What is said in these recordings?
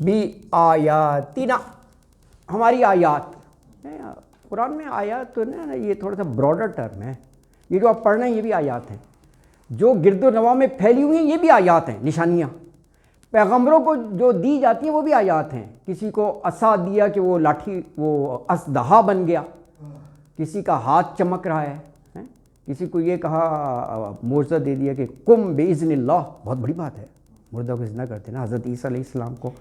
بِآیاتِنَا، ہماری آیات. قرآن میں آیات تو نا یہ تھوڑا سا براڈر ٹرم ہے. یہ جو آپ پڑھ رہے ہیں یہ بھی آیات ہیں. جو گرد و نواح میں پھیلی ہوئی ہیں یہ بھی آیات ہیں، نشانیاں. پیغمبروں کو جو دی جاتی ہیں وہ بھی آیات ہیں. کسی کو عصا دیا کہ وہ لاٹھی وہ اژدہا بن گیا، کسی کا ہاتھ چمک رہا ہے. کسی کو یہ کہا معجزہ دے دیا کہ قم باذن اللہ، بہت بڑی بات ہے. مردہ کو زندہ کرتے نا حضرت عیسیٰ علیہ السلام کو،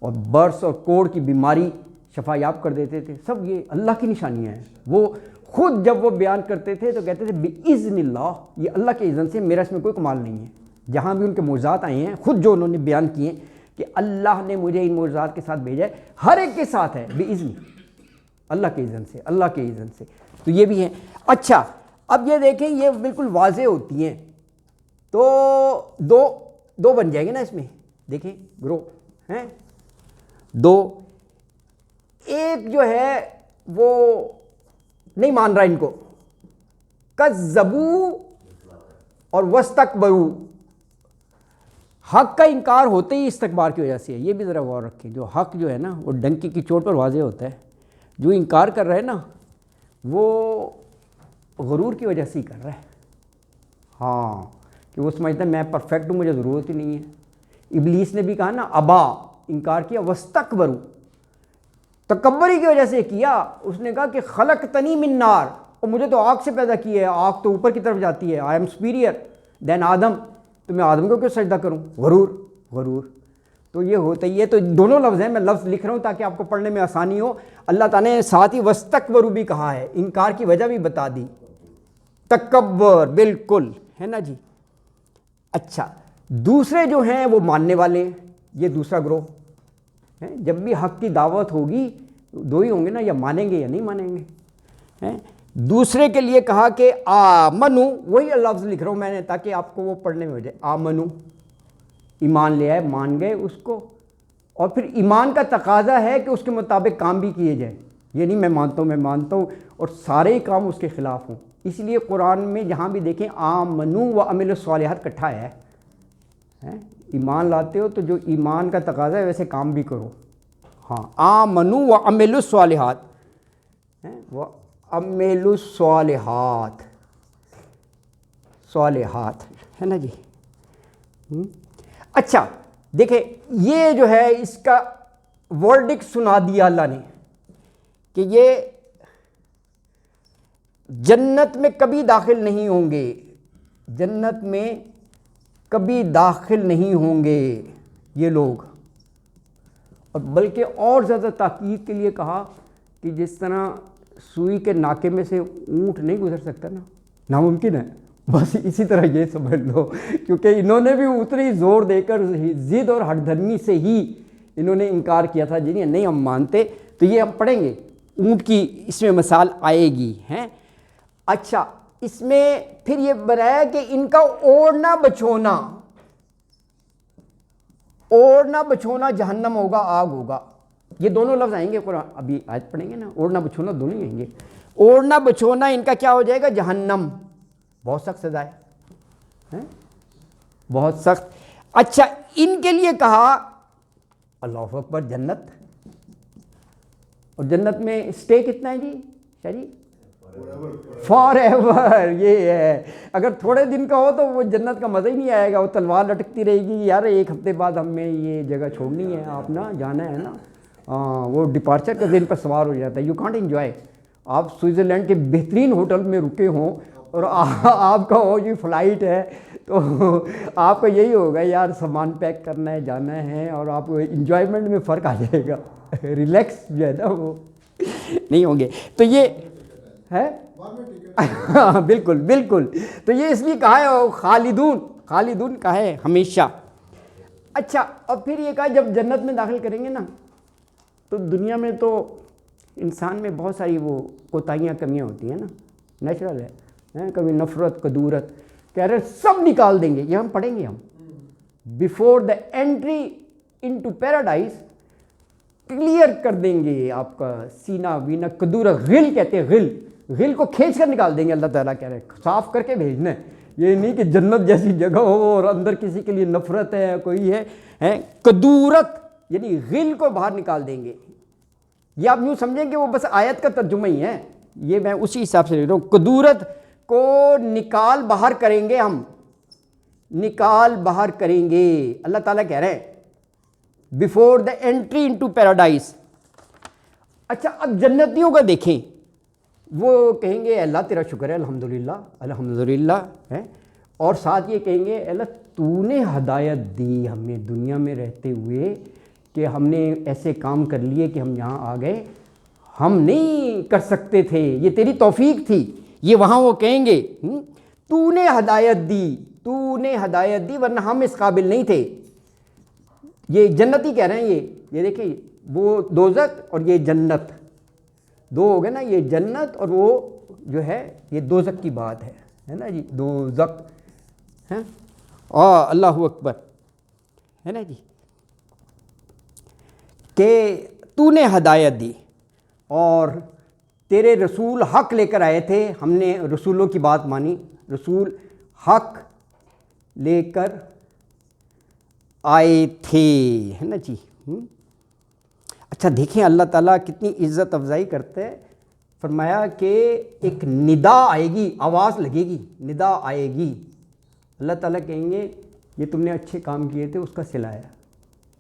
اور برس اور کوڑ کی بیماری شفا یاب کر دیتے تھے. سب یہ اللہ کی نشانیاں ہیں. وہ خود جب وہ بیان کرتے تھے تو کہتے تھے باذن اللہ، یہ اللہ کے اذن سے، میرا اس میں کوئی کمال نہیں ہے. جہاں بھی ان کے معجزات آئے ہیں خود جو انہوں نے بیان کیے کہ اللہ نے مجھے ان معجزات کے ساتھ بھیجا ہے، ہر ایک کے ساتھ ہے باذن، اللہ کے اذن سے، اللہ کے اذن سے. تو یہ بھی ہیں. اچھا اب یہ دیکھیں یہ بالکل واضح ہوتی ہیں. تو دو بن جائیں گے نا اس میں. دیکھیں گروہ ہیں دو. ایک جو ہے وہ نہیں مان رہا ان کو، کذبوا اور واستکبروا. حق کا انکار ہوتے ہی استکبار کی وجہ سے ہے. یہ بھی ذرا غور رکھیں. جو حق جو ہے نا وہ ڈنکی کی چوٹ پر واضح ہوتا ہے. جو انکار کر رہا ہے نا وہ غرور کی وجہ سے ہی کر رہا ہے. ہاں کہ وہ سمجھتا ہے میں پرفیکٹ ہوں، مجھے ضرورت ہی نہیں ہے. ابلیس نے بھی کہا نا ابا، انکار کیا. واستکبروا، تکبری کی وجہ سے کیا. اس نے کہا کہ خلقتنی من نار، اور مجھے تو آگ سے پیدا کی ہے، آگ تو اوپر کی طرف جاتی ہے. آئی ایم سپیریئر دین آدم، تو میں آدم کو کیوں سجدہ کروں. غرور. تو یہ ہوتا ہی ہے. تو دونوں لفظ ہیں، میں لفظ لکھ رہا ہوں تاکہ آپ کو پڑھنے میں آسانی ہو. اللہ تعالیٰ نے ساتھ ہی واستکبروا بھی کہا ہے، انکار کی وجہ بھی بتا دی. تکبر بالکل ہے نا جی. اچھا دوسرے جو ہیں وہ ماننے والے ہیں. یہ دوسرا گروہ ہے. جب بھی حق کی دعوت ہوگی دو ہی ہوں گے نا، یا مانیں گے یا نہیں مانیں گے. دوسرے کے لیے کہا کہ آمنو، وہی لفظ لکھ رہا ہوں میں نے تاکہ آپ کو وہ پڑھنے میں ہو جائے. آمنو، ایمان لے آئے، مان گئے اس کو. اور پھر ایمان کا تقاضا ہے کہ اس کے مطابق کام بھی کیے جائیں. یہ نہیں میں مانتا ہوں اور سارے ہی کام اس کے خلاف ہوں. اس لیے قرآن میں جہاں بھی دیکھیں آمنو و عملوا الصالحات کٹھا ہے. ایمان لاتے ہو تو جو ایمان کا تقاضا ہے ویسے کام بھی کرو. ہاں آمنو و عملوا الصالحات، و عملوا الصالحات، صالحات ہے نا جی. اچھا دیکھیں یہ جو ہے اس کا ورڈکٹ سنا دیا اللہ نے کہ یہ جنت میں کبھی داخل نہیں ہوں گے. جنت میں کبھی داخل نہیں ہوں گے یہ لوگ. اور بلکہ اور زیادہ تاکید کے لیے کہا کہ جس طرح سوئی کے ناکے میں سے اونٹ نہیں گزر سکتا نا، ناممکن ہے، بس اسی طرح یہ سمجھ لو. کیونکہ انہوں نے بھی اتنی زور دے کر ضد اور ہٹ دھرمی سے ہی انہوں نے انکار کیا تھا. جی نہیں ہم مانتے. تو یہ ہم پڑھیں گے، اونٹ کی اس میں مثال آئے گی ہیں. اچھا اس میں پھر یہ بنایا کہ ان کا اوڑھنا بچھونا جہنم ہوگا، آگ ہوگا. یہ دونوں لفظ آئیں گے قرآن، ابھی آیت پڑھیں گے نا. اوڑھنا بچھونا دونوں ہی آئیں گے. اوڑھنا بچھونا ان کا کیا ہو جائے گا؟ جہنم. بہت سخت سزا ہے، بہت سخت. اچھا ان کے لیے کہا اللہ اکبر جنت. اور جنت میں اسٹے کتنا ہے جی شاہ جی؟ For ever. یہ ہے اگر تھوڑے دن کا ہو تو وہ جنت کا مزہ ہی نہیں آئے گا. وہ تلوار لٹکتی رہے گی، یار ایک ہفتے بعد ہمیں یہ جگہ چھوڑنی ہے، آپ نا جانا ہے نا. وہ ڈپارچر کا دن پر سوار ہو جاتا ہے. You can't enjoy. آپ سوئٹزرلینڈ کے بہترین ہوٹل میں رکے ہوں اور آپ کا ہو جی فلائٹ ہے تو آپ کا یہی ہوگا یار سامان پیک کرنا ہے، جانا ہے، اور آپ انجوائمنٹ میں فرق آ جائے گا. ریلیکس جو ہے نا وہ نہیں ہوں گے. تو یہ ہے بالکل. تو یہ اس لیے کہا ہے خالدون کہا ہے ہمیشہ. اچھا اور پھر یہ کہا جب جنت میں داخل کریں گے نا تو دنیا میں تو انسان میں بہت ساری وہ کوتاہیاں کمیاں ہوتی ہیں نا، نیچرل ہے. کبھی نفرت کدورت کہہ رہے سب نکال دیں گے. یہ ہم پڑھیں گے. ہم before the entry into paradise clear کر دیں گے آپ کا سینہ وینا. کدورت غل کہتے ہیں، غل کو کھینچ کر نکال دیں گے. اللہ تعالیٰ کہہ رہے ہیں صاف کر کے بھیجنا ہے. یہ نہیں کہ جنت جیسی جگہ ہو اور اندر کسی کے لیے نفرت ہے کوئی ہے. کدورت یعنی غل کو باہر نکال دیں گے. یہ آپ یوں سمجھیں کہ وہ بس آیت کا ترجمہ ہی ہے, یہ میں اسی حساب سے لے رہا ہوں. قدورت کو نکال باہر کریں گے ہم, نکال باہر کریں گے. اللہ تعالیٰ کہہ رہے ہیں before the entry into paradise. اچھا اب جنتیوں کا دیکھیں, وہ کہیں گے اللہ تیرا شکر ہے الحمدللہ الحمدللہ ہے, اور ساتھ یہ کہیں گے اللہ تو نے ہدایت دی ہمیں دنیا میں رہتے ہوئے کہ ہم نے ایسے کام کر لیے کہ ہم یہاں آ گئے, ہم نہیں کر سکتے تھے, یہ تیری توفیق تھی. یہ وہاں وہ کہیں گے تو نے ہدایت دی, تو نے ہدایت دی ورنہ ہم اس قابل نہیں تھے. یہ جنتی کہہ رہے ہیں, یہ دیکھیں وہ دوزخ اور یہ جنت دو ہو گئے نا, یہ جنت اور وہ جو ہے یہ دوزخ کی بات ہے نا جی, دوزخ ہے. اللہ اکبر ہے نا جی, کہ تو نے ہدایت دی اور تیرے رسول حق لے کر آئے تھے, ہم نے رسولوں کی بات مانی, رسول حق لے کر آئے تھے ہے نا جی. اچھا دیکھیں اللہ تعالیٰ کتنی عزت افزائی کرتے ہیں. فرمایا کہ ایک ندا آئے گی, آواز لگے گی, ندا آئے گی. اللہ تعالیٰ کہیں گے یہ تم نے اچھے کام کیے تھے اس کا صلہ ہے,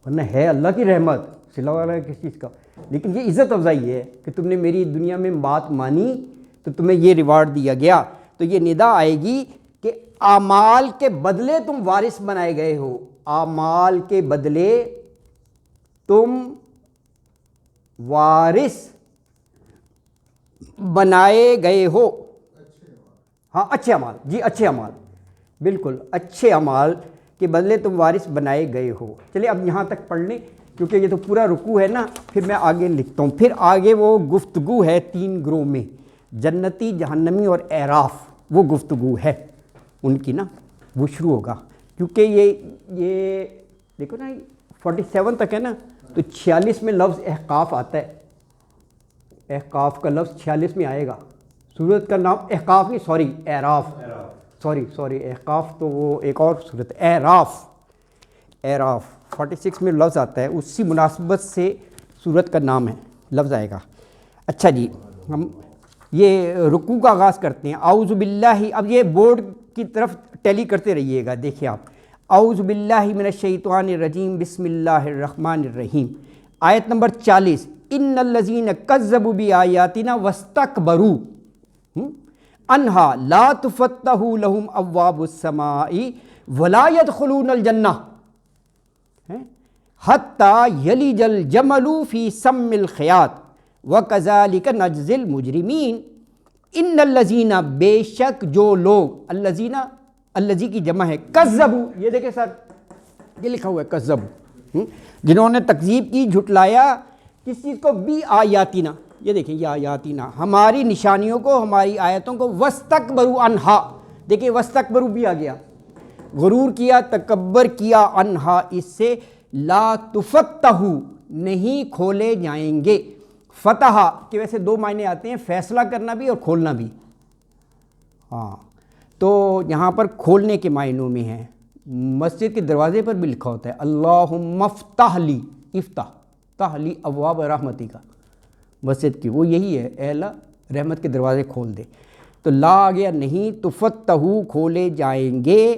ورنہ ہے اللہ کی رحمت, صلہ والا ہے کس چیز کا, لیکن یہ عزت افزائی ہے کہ تم نے میری دنیا میں بات مانی تو تمہیں یہ ریوارڈ دیا گیا. تو یہ ندا آئے گی کہ اعمال کے بدلے تم وارث بنائے گئے ہو, اعمال کے بدلے تم وارث بنائے گئے ہو. ہاں اچھے اعمال, جی اچھے اعمال, بالکل اچھے اعمال کے بدلے تم وارث بنائے گئے ہو. چلیے اب یہاں تک پڑھ لیں کیونکہ یہ تو پورا رکوع ہے نا, پھر میں آگے لکھتا ہوں. پھر آگے وہ گفتگو ہے تین گروہ میں, جنتی, جہنمی اور اعراف, وہ گفتگو ہے ان کی نا, وہ شروع ہوگا. کیونکہ یہ دیکھو نا 47 تک ہے نا, تو 46 میں لفظ احقاف آتا ہے, احقاف کا لفظ 46 میں آئے گا. سورت کا نام احقاف نہیں, سوری اعراف, سوری احقاف تو وہ ایک اور سورت, اعراف, اعراف 46 میں لفظ آتا ہے, اسی مناسبت سے سورت کا نام ہے, لفظ آئے گا. اچھا جی ہم یہ رکوع کا آغاز کرتے ہیں. اعوذ باللہ, اب یہ بورڈ کی طرف ٹیلی کرتے رہیے گا, دیکھیں آپ. اعوذ باللہ من الشیطان الرجیم بسم اللہ الرحمن الرحیم. آیت نمبر 40, ان الذین کذبوا بآیاتنا واستکبروا عنہا لا تفتح لهم ابواب السماء ولا يدخلون الجنہ حتی یلج الجمل فی سم الخیاط وکذالک نجزی المجرمین. ان الذین, بے شک جو لوگ, الذین, الذی کی جمع ہے, کذبوا, یہ دیکھیں سر یہ لکھا ہوا ہے کذبوا, جنہوں نے تکذیب کی, جھٹلایا کس چیز کو, بی آیاتنا, یہ دیکھیں یہ آیاتنا, ہماری نشانیوں کو, ہماری آیتوں کو, واستکبروا عنہا, دیکھیں واستکبروا بھی آ گیا, غرور کیا, تکبر کیا, عنہا اس سے, لا تفتح نہیں کھولے جائیں گے. فتح کے ویسے دو معنی آتے ہیں, فیصلہ کرنا بھی اور کھولنا بھی. ہاں تو یہاں پر کھولنے کے معنوں میں ہے. مسجد کے دروازے پر بھی لکھا ہوتا ہے اللہم افتح لی, افتح تح لی ابواب رحمتی کا, مسجد کی وہ یہی ہے, اے اللہ رحمت کے دروازے کھول دے. تو لا آ گیا نہیں, تفتحو کھولے جائیں گے,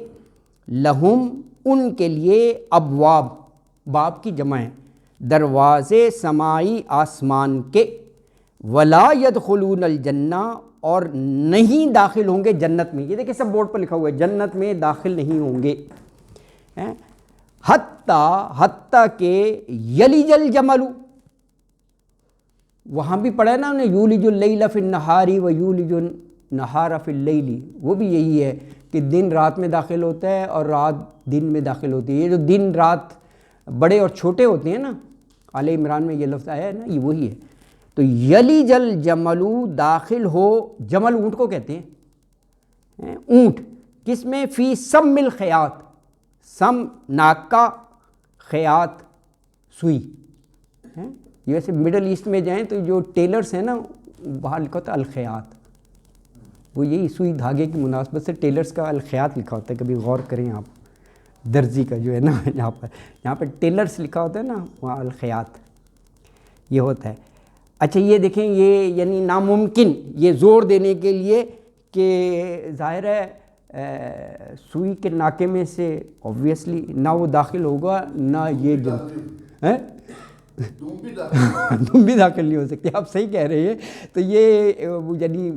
لہم ان کے لیے, ابواب باب کی جمع ہے, دروازے, سمائی آسمان کے, ولا یدخلون الجنہ اور نہیں داخل ہوں گے جنت میں. یہ دیکھیں سب بورڈ پر لکھا ہوا ہے, جنت میں داخل نہیں ہوں گے. حتیٰ کہ یلج الجمل, وہاں بھی پڑھا ہے نا ہم نے, یولج اللیل فی النہار و یولج النہار فی اللیل, وہ بھی یہی ہے کہ دن رات میں داخل ہوتا ہے اور رات دن میں داخل ہوتی ہے. یہ جو دن رات بڑے اور چھوٹے ہوتے ہیں نا, آل عمران میں یہ لفظ آیا ہے نا, یہ وہی ہے. تو یلج الجمل, داخل ہو, جمل اونٹ کو کہتے ہیں, اونٹ کس میں, فی سم الخیاط, سم ناک کا, خیاط سوئی. یہ ویسے مڈل ایسٹ میں جائیں تو جو ٹیلرز ہیں نا, باہر لکھا ہوتا ہے الخیاط, وہ یہی سوئی دھاگے کی مناسبت سے ٹیلرز کا الخیاط لکھا ہوتا ہے, کبھی غور کریں آپ. درزی کا جو ہے نا یہاں پر ٹیلرز لکھا ہوتا ہے نا، وہاں الخیاط یہ ہوتا ہے۔ اچھا یہ دیکھیں، یہ یعنی ناممکن، یہ زور دینے کے لیے کہ ظاہر ہے سوئی کے ناکے میں سے اوبویسلی نہ وہ داخل ہوگا نہ یہ تم بھی داخل نہیں ہو سکتے، آپ صحیح کہہ رہے ہیں۔ تو یہ یعنی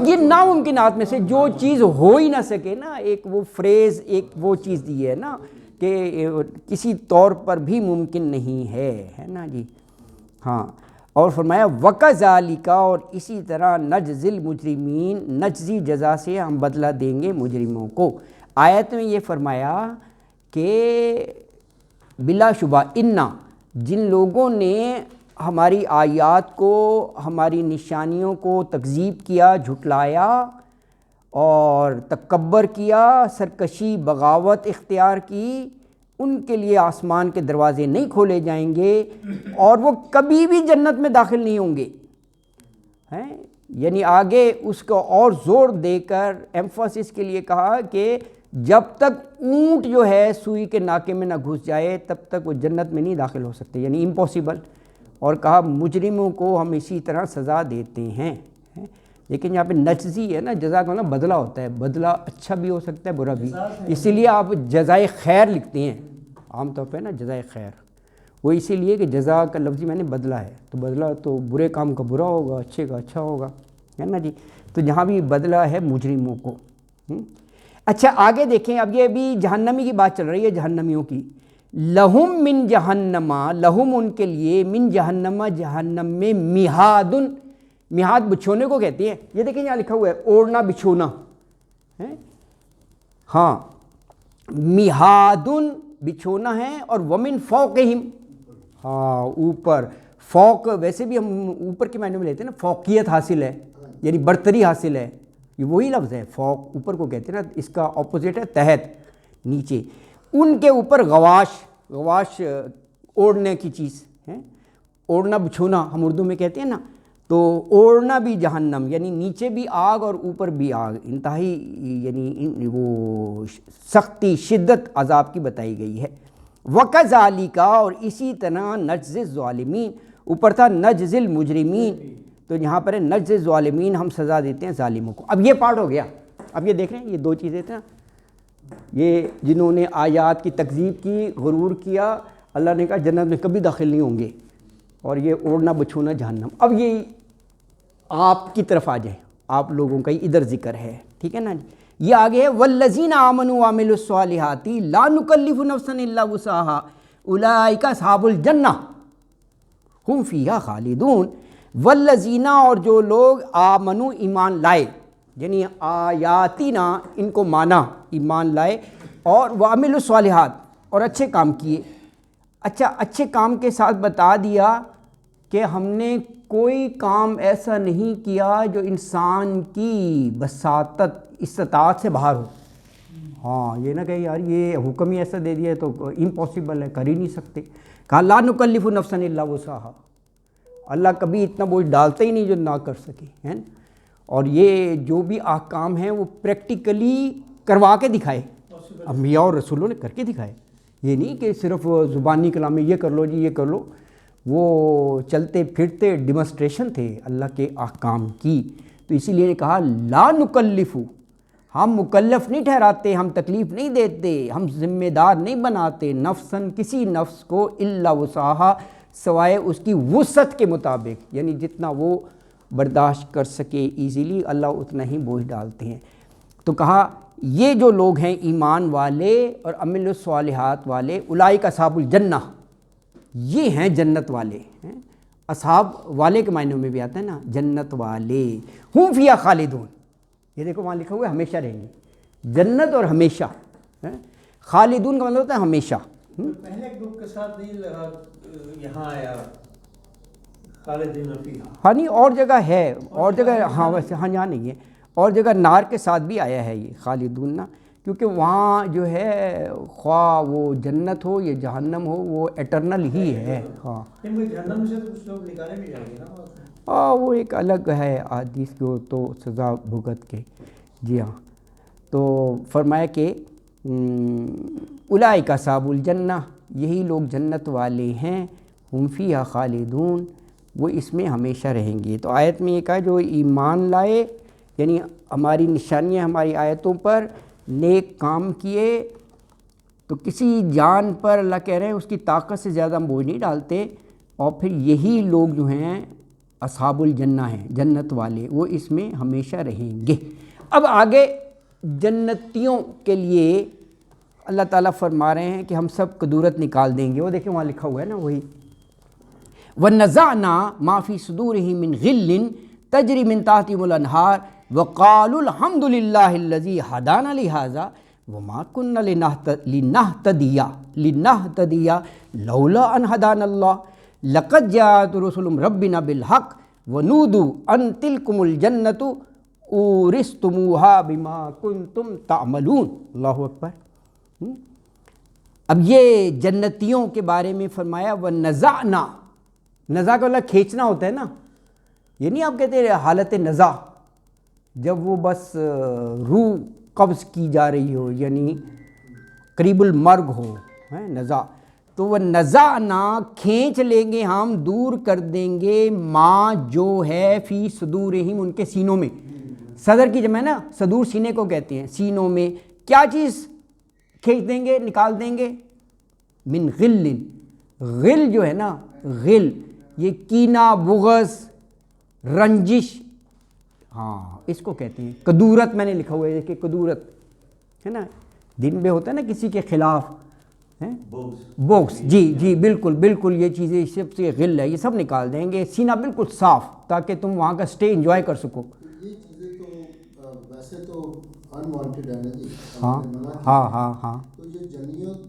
یہ ناممکنات میں سے جو چیز ہو ہی نہ سکے نا، ایک وہ فریز، ایک وہ چیز دی ہے نا کہ کسی طور پر بھی ممکن نہیں ہے نا جی۔ ہاں، اور فرمایا وَكَذَلِكَ، اور اسی طرح نجزی المجرمین، نجزی جزا سے ہم بدلہ دیں گے مجرموں کو۔ آیت میں یہ فرمایا کہ بلا شبہ انا، جن لوگوں نے ہماری آیات کو، ہماری نشانیوں کو تکذیب کیا، جھٹلایا اور تکبر کیا، سرکشی بغاوت اختیار کی، ان کے لیے آسمان کے دروازے نہیں کھولے جائیں گے اور وہ کبھی بھی جنت میں داخل نہیں ہوں گے۔ ہیں یعنی آگے اس کو اور زور دے کر ایمفاسس کے لیے کہا کہ جب تک اونٹ جو ہے سوئی کے ناکے میں نہ گھس جائے تب تک وہ جنت میں نہیں داخل ہو سکتے، یعنی امپاسبل۔ اور کہا مجرموں کو ہم اسی طرح سزا دیتے ہیں۔ لیکن یہاں پہ نجزی ہے نا، جزا کا مطلب بدلہ ہوتا ہے، بدلہ اچھا بھی ہو سکتا ہے برا بھی، اسی لیے آپ جزائے خیر لکھتے ہیں عام طور پہ نا، جزائے خیر، وہ اسی لیے کہ جزا کا لفظی میں نے بدلہ ہے، تو بدلہ تو برے کام کا برا ہوگا، اچھے کا اچھا ہوگا، ہے نا جی۔ تو جہاں بھی بدلہ ہے مجرموں کو۔ اچھا آگے دیکھیں، اب یہ بھی جہنمی کی بات چل رہی ہے، جہنمیوں کی۔ لہم من جہنم، لہم ان کے لیے، من جہنم، جہنم میں، میہاد، میہاد بچھونے کو کہتے ہیں۔ یہ دیکھیں یہاں لکھا ہوا ہے اوڑھنا بچھونا، ہاں میہاد بچھونا ہے، اور ومن فوقہم، ہاں اوپر، فوق ویسے بھی ہم اوپر کے معنی میں لیتے ہیں نا، فوقیت حاصل ہے یعنی برتری حاصل ہے، یہ وہی لفظ ہے، فوق اوپر کو کہتے ہیں نا، اس کا اپوزٹ ہے تحت، نیچے۔ ان کے اوپر غواش، غواش اوڑھنے کی چیز ہے، اوڑھنا بچھونا ہم اردو میں کہتے ہیں نا، تو اوڑھنا بھی جہنم، یعنی نیچے بھی آگ اور اوپر بھی آگ، انتہائی یعنی وہ سختی، شدت عذاب کی بتائی گئی ہے۔ وَكَذَلِكَ، اور اسی طرح نجزی الظالمین، اوپر تھا نجزی المجرمین، تو یہاں پر ہے نجزی الظالمین، ہم سزا دیتے ہیں ظالموں کو۔ اب یہ پارٹ ہو گیا، اب یہ دیکھ رہے ہیں یہ دو چیزیں تھیں، یہ جنہوں نے آیات کی تکذیب کی، غرور کیا، اللہ نے کہا جنت میں کبھی داخل نہیں ہوں گے، اور یہ اوڑھنا بچھونا جہنم۔ اب یہ آپ کی طرف آ جائیں، آپ لوگوں کا ہی ادھر ذکر ہے، ٹھیک ہے نا جی۔ یہ آگے ہے والذین آمنوا وعملوا الصالحات لا نکلف نفسا الا وسعها اولئک اصحاب الجنہ ہم فیہا خالدون۔ والذین، اور جو لوگ آمنوا ایمان لائے، یعنی آیاتنا ان کو مانا، ایمان لائے، اور وعملوا الصالحات، اور اچھے کام کیے۔ اچھا اچھے کام کے ساتھ بتا دیا کہ ہم نے کوئی کام ایسا نہیں کیا جو انسان کی بساطت، استطاعت سے باہر ہو۔ ہاں یہ نہ کہ یار یہ حکم ہی ایسا دے دیا ہے تو امپاسبل ہے، کر ہی نہیں سکتے۔ کہا لا نکلف نفسا الا وسعها، اللہ کبھی اتنا بوجھ ڈالتا ہی نہیں جو نہ کر سکے، ہیں۔ اور یہ جو بھی احکام ہیں وہ پریکٹیکلی کروا کے دکھائے، انبیاء اور رسولوں نے کر کے دکھائے، یہ نہیں کہ صرف زبانی کلام میں یہ کر لو جی یہ کر لو، وہ چلتے پھرتے ڈیمونسٹریشن تھے اللہ کے احکام کی۔ تو اسی لیے نے کہا لا نکلف، ہم مکلف نہیں ٹھہراتے، ہم تکلیف نہیں دیتے، ہم ذمہ دار نہیں بناتے نفساً کسی نفس کو الا وسعها، سوائے اس کی وسعت کے مطابق، یعنی جتنا وہ برداشت کر سکے ایزیلی، اللہ اتنا ہی بوجھ ڈالتے ہیں۔ تو کہا یہ جو لوگ ہیں ایمان والے اور عمل الصالحات والے، اولئک اصحاب الجنہ، یہ ہیں جنت والے ہیں۔ اصحاب والے کے معنوں میں بھی آتا ہے نا، جنت والے، ہم فیہا خالدون، یہ دیکھو وہاں لکھا ہوا ہے ہمیشہ رہیں گے، جنت اور ہمیشہ، خالدون کا مطلب ہوتا ہے ہمیشہ۔ پہلے گروپ کے ساتھ نہیں لگا، یہاں آیا خالدین فیہا، ہاں نہیں اور جگہ ہے، اور جگہ ہاں ویسے ہاں یہاں نہیں ہے، اور جگہ نار کے ساتھ بھی آیا ہے یہ خالدون نا، کیونکہ وہاں جو ہے خواہ وہ جنت ہو یا جہنم ہو وہ ایٹرنل ہی ہے۔ ہاں جہنم سے تو کچھ لوگ نکالے بھی جائیں گے نا، ہاں وہ ایک الگ ہے حدیث کو تو سزا بھگت کے، جی ہاں۔ تو فرمایا کہ اولئک اصحاب الجنہ، یہی لوگ جنت والے ہیں، ہم فیہا خالدون، وہ اس میں ہمیشہ رہیں گے۔ تو آیت میں یہ کہا جو ایمان لائے، یعنی ہماری نشانیاں ہماری آیتوں پر نیک کام کیے، تو کسی جان پر اللہ کہہ رہے ہیں اس کی طاقت سے زیادہ ہم بوجھ نہیں ڈالتے، اور پھر یہی لوگ جو ہیں اصحاب الجنہ ہیں، جنت والے، وہ اس میں ہمیشہ رہیں گے۔ اب آگے جنتیوں کے لیے اللہ تعالیٰ فرما رہے ہیں کہ ہم سب کدورت نکال دیں گے۔ وہ دیکھیں وہاں لکھا ہوا ہے نا، وہی وَنَزَعْنَا مَا فِي صُدُورِهِم مِّن غِلٍّ تَجْرِي مِن تَحْتِهِمُ الْأَنْهَارُ وَقَالُوا الْحَمْدُ لِلَّهِ الَّذِي هَدَانَا لِهَٰذَا وَمَا كُنَّا لِنَهْتَدِيَ لَوْلَا أَنْ هَدَانَا اللَّهُ لَقَدْ جَاءَتْ رُسُلُ رَبِّنَا بِالْحَقِّ وَنُودُوا أَن تِلْكُمُ الْجَنَّةُ أُورِثْتُمُوهَا بِمَا كُنتُمْ تَعْمَلُونَ۔ اللہ اکبر۔ اب یہ جنتیوں کے بارے میں فرمایا وَنَزَعْنَا، نزا کا اللہ کھینچنا ہوتا ہے نا، یہ نہیں آپ کہتے ہیں حالت نزا، جب وہ بس روح قبض کی جا رہی ہو، یعنی قریب المرگ ہو، نزا، تو وہ نزعنا کھینچ لیں گے ہم، دور کر دیں گے ماں جو ہے فی صدورہم ان کے سینوں میں، صدر کی جمع ہے نا، صدور سینے کو کہتے ہیں، سینوں میں کیا چیز کھینچ دیں گے، نکال دیں گے، من غل، غل جو ہے نا، غل یہ کینہ، بغض، رنجش، ہاں اس کو کہتے ہیں کدورت۔ میں نے لکھا ہوا ہے کہ کدورت ہے نا، دن میں ہوتا ہے نا کسی کے خلاف بغض، جی جی بالکل بالکل، یہ چیزیں سب سے غل ہے، یہ سب نکال دیں گے، سینہ بالکل صاف، تاکہ تم وہاں کا سٹے انجوائے کر سکو۔ یہ چیزیں تو ویسے تو انوانٹیڈ ہے نا جی، ہاں ہاں ہاں ہاں، تو یہ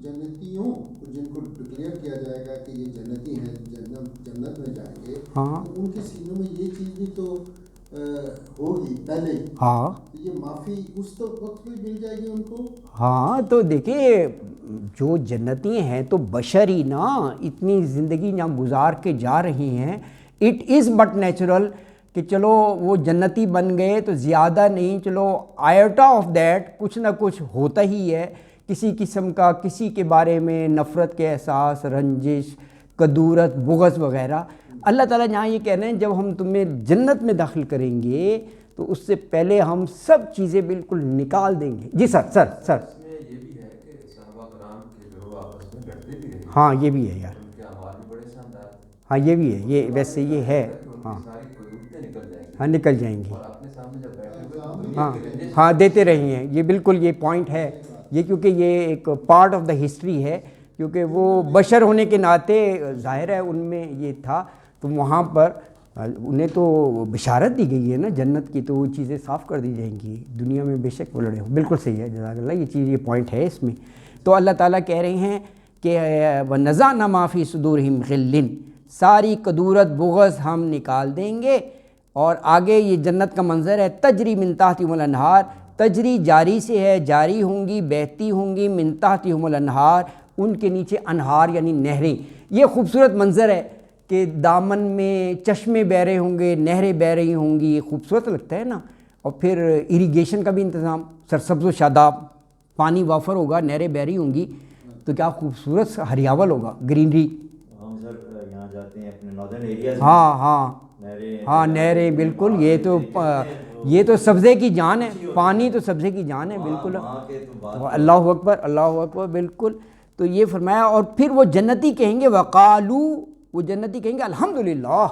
جنتیوں جن کو ڈکلیئر کیا جائے گا کہ یہ جنتی ہیں، جنت میں جائیں گے، ہاں تو ان کے سینوں میں یہ چیز بھی تو ہوگی پہلے، ہاں یہ معافی اس وقت بھی مل جائے گی ان کو۔ ہاں تو دیکھیں جو جنتی ہیں تو بشر ہی نا، اتنی زندگی جہاں گزار کے جا رہی ہیں، اٹ از بٹ نیچرل کہ چلو وہ جنتی بن گئے تو زیادہ نہیں، چلو آئیوٹا آف دیٹ کچھ نہ کچھ ہوتا ہی ہے، کسی قسم کا کسی کے بارے میں نفرت کے احساس، رنجش، کدورت، بغض وغیرہ۔ اللہ تعالیٰ جہاں یہ کہہ رہے ہیں جب ہم تمہیں جنت میں داخل کریں گے تو اس سے پہلے ہم سب چیزیں بالکل نکال دیں گے۔ جی سر اس میں یہ بھی ہے کہ صحابہ کرام کے جو آپس میں لڑتے بھی رہے، ہاں یہ بھی ہے یار، ان کے اعمال بھی بڑے شاندار، ہاں یہ بھی ہے، یہ ویسے یہ ہے، ہاں ساری قدورتیں نکل جائیں گی، ہاں نکل جائیں گی، اور اپنے سامنے جب بیٹھے ہوئے ہاں ہاں دیتے رہی ہیں، یہ بالکل یہ پوائنٹ ہے، یہ کیونکہ یہ ایک پارٹ آف دا ہسٹری ہے، کیونکہ وہ بشر ہونے کے ناطے ظاہر ہے ان میں یہ تھا، تو وہاں پر انہیں تو بشارت دی گئی ہے نا جنت کی، تو وہ چیزیں صاف کر دی جائیں گی، دنیا میں بے شک وہ لڑے ہوں، بالکل صحیح ہے، جزاک اللہ، یہ چیز یہ پوائنٹ ہے اس میں۔ تو اللہ تعالیٰ کہہ رہے ہیں کہ وَنَزَعْنَا مَا فِي صُدُورِهِمْ غِلٍّ، ساری کدورت بغض ہم نکال دیں گے، اور آگے یہ جنت کا منظر ہے، تجری من تحتہم الانہار، تجری جاری سے ہے، جاری ہوں گی، بہتی ہوں گی، من تحتہم الانہار، ان کے نیچے انہار یعنی نہریں۔ یہ خوبصورت منظر ہے کہ دامن میں چشمے بہہ رہے ہوں گے، نہریں بہہ رہی ہوں گی، خوبصورت لگتا ہے نا، اور پھر اریگیشن کا بھی انتظام، سرسبز و شاداب، پانی وافر ہوگا، نہریں بہہ رہی ہوں گی، تو کیا خوبصورت ہریاول ہوگا، گرینری۔ ہم سر یہاں جاتے ہیں اپنے ناردرن ایریاز، ہاں ہاں ہاں نہریں، بالکل، یہ تو سبزے کی جان ہے، پانی تو سبزے کی جان ہے، بالکل، اللہ اکبر اللہ اکبر، بالکل۔ تو یہ فرمایا، اور پھر وہ جنتی کہیں گے وقالو، وہ جنتی کہیں گے الحمدللہ،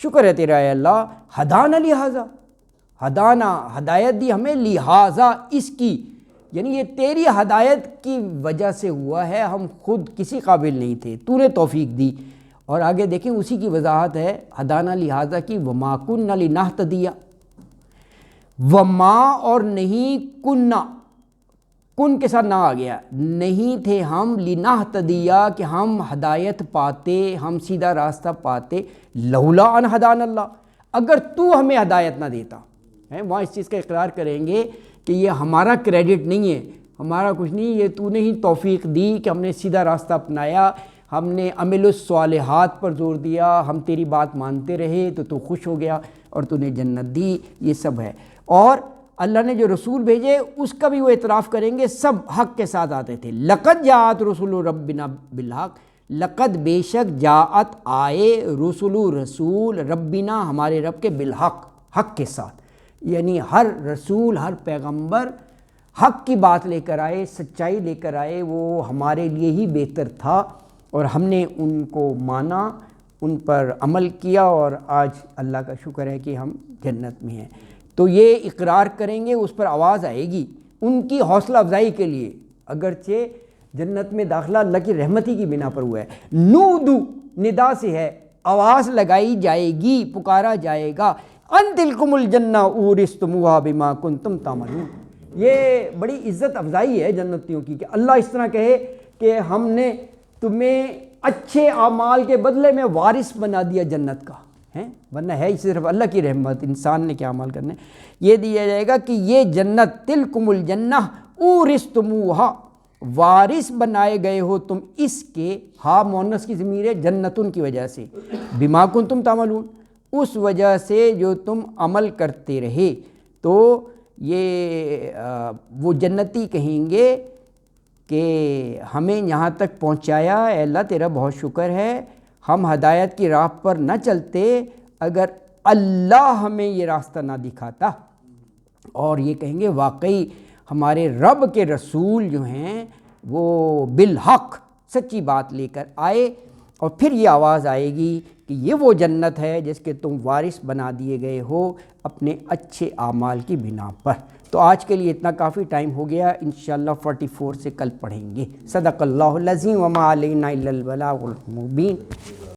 شکر ہے تیرا اے اللہ، ہدانا لہذا، ہدانا ہدایت دی ہمیں، لہذا اس کی، یعنی یہ تیری ہدایت کی وجہ سے ہوا ہے، ہم خود کسی قابل نہیں تھے، تو نے توفیق دی۔ اور آگے دیکھیں اسی کی وضاحت ہے ہدانا لہذا کی، وما کننا لنہتدی، وما اور نہیں، کننا، کن کے ساتھ نہ آ گیا، نہیں تھے ہم، لنہتدی کہ ہم ہدایت پاتے، ہم سیدھا راستہ پاتے، لولا ان ہدان اللہ، اگر تو ہمیں ہدایت نہ دیتا، وہاں اس چیز کا اقرار کریں گے کہ یہ ہمارا کریڈٹ نہیں ہے، ہمارا کچھ نہیں، یہ تو نے ہی توفیق دی کہ ہم نے سیدھا راستہ اپنایا، ہم نے عمل الصالحات پر زور دیا، ہم تیری بات مانتے رہے تو تو خوش ہو گیا اور تو نے جنت دی، یہ سب ہے۔ اور اللہ نے جو رسول بھیجے اس کا بھی وہ اعتراف کریں گے، سب حق کے ساتھ آتے تھے۔ لقد جاءت رسول ربنا بالحق، لقد بے شک جاءت آئے رسول ربنا ہمارے رب کے بالحق، حق کے ساتھ، یعنی ہر رسول ہر پیغمبر حق کی بات لے کر آئے، سچائی لے کر آئے، وہ ہمارے لیے ہی بہتر تھا اور ہم نے ان کو مانا، ان پر عمل کیا اور آج اللہ کا شکر ہے کہ ہم جنت میں ہیں۔ تو یہ اقرار کریں گے، اس پر آواز آئے گی ان کی حوصلہ افزائی کے لیے، اگرچہ جنت میں داخلہ اللہ کی رحمتی کی بنا پر ہوا ہے۔ نودو ندا سے ہے، آواز لگائی جائے گی، پکارا جائے گا، ان تلکم الجنہ اورثتموہا بما کنتم تعملون۔ یہ بڑی عزت افزائی ہے جنتیوں کی کہ اللہ اس طرح کہے کہ ہم نے تمہیں اچھے اعمال کے بدلے میں وارث بنا دیا جنت کا، ہیں، ورنہ ہے صرف اللہ کی رحمت، انسان نے کیا عمل کرنے۔ یہ دیا جائے گا کہ یہ جنت تلکم الجنہ اورثتموہا، وارث بنائے گئے ہو تم اس کے، ہا مؤنث کی ضمیر ہے جنتن کی وجہ سے، بما کنتم تعملون، اس وجہ سے جو تم عمل کرتے رہے۔ تو یہ وہ جنتی کہیں گے کہ ہمیں یہاں تک پہنچایا، اے اللہ تیرا بہت شکر ہے، ہم ہدایت کی راہ پر نہ چلتے اگر اللہ ہمیں یہ راستہ نہ دکھاتا۔ اور یہ کہیں گے واقعی ہمارے رب کے رسول جو ہیں وہ بالحق سچی بات لے کر آئے، اور پھر یہ آواز آئے گی کہ یہ وہ جنت ہے جس کے تم وارث بنا دیے گئے ہو اپنے اچھے اعمال کی بنا پر۔ تو آج کے لیے اتنا کافی ٹائم ہو گیا، انشاءاللہ 44 سے کل پڑھیں گے۔ صدق اللہ العظیم وما علینا الا البلاغ المبین۔